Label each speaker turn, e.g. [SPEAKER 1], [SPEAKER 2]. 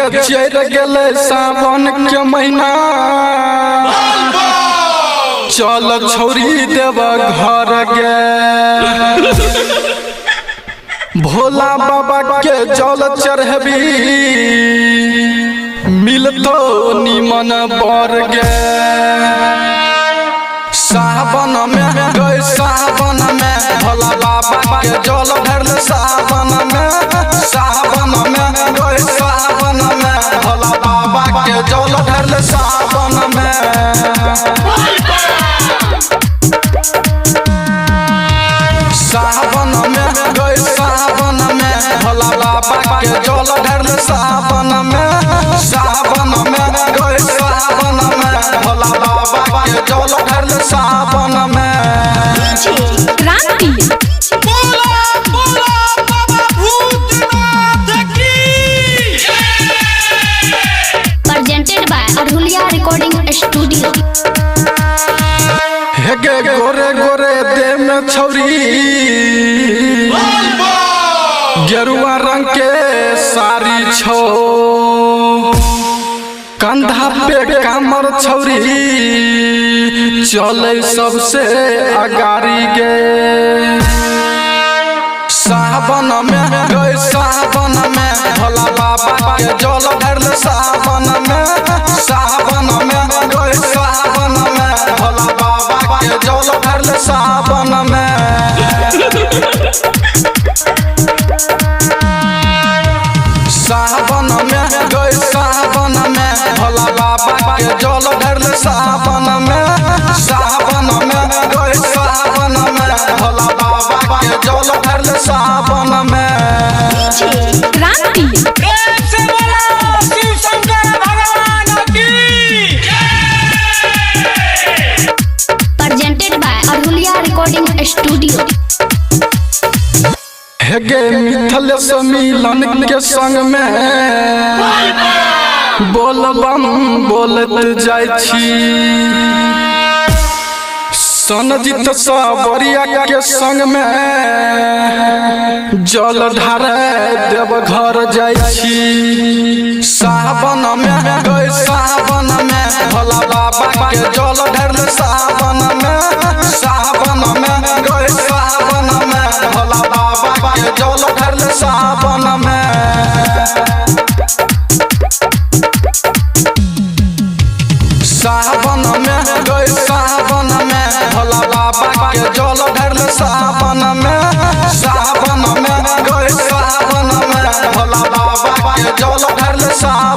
[SPEAKER 1] के चढ़ गेले सावन के महीना, चल छोड़ी देव घर गे। भोला बाबा के जल चढ़बी, मिलतो निमन बर गे। सावन में गए सावन में, भोला बाबा के जल भरल सावन में। सावन में गए सावन में, भोला बाबा के जल भरल सावन में। सावन में गए सावन में, भोला बाबा के जल भरल सावन में। सावन में गए सावन में, भोला बाबा के जल भरल सावन में।
[SPEAKER 2] क्रांति प्रेजेंटेड बाय अरुलिया रिकॉर्डिंग स्टूडियो।
[SPEAKER 1] हेगे गोरे गोरे दे में छौरी, गेरुआ रंग के साड़ी छो। कंधा पे कामर छौरी, चले सबसे अगारी गे। सावन में गए सावन में, भोला बाबा के जल भरल सावन में। सावन में गए सावन में, भोला बाबा के जल भरल सावन में। सावन में गए सावन में, भोला बाबा के जल भरल सावन में। सावन में गए सावन में, भोला बाबा के जल भरल सावन में।
[SPEAKER 2] क्रांति प्रेजेंटेड बाय अरुलिया रिकॉर्डिंग स्टूडियो।
[SPEAKER 1] हेगे मिथल सम्मिलन के संग में, बोलबम बोलत जाय छी। सनजीत सावरिया के संग में, जल ढारे देव घर जाय छी। सावन में गए सावन में, भोला बाबा के जल ढारल सावन में। सावन में गए सावन में, भोला बाबा के जल ढारल सावन में। सावन में गए सावन में, भोला बाबा के जल भरल सावन में। सावन में गए सावन में, भोला बाबा के जल भरल सावन में।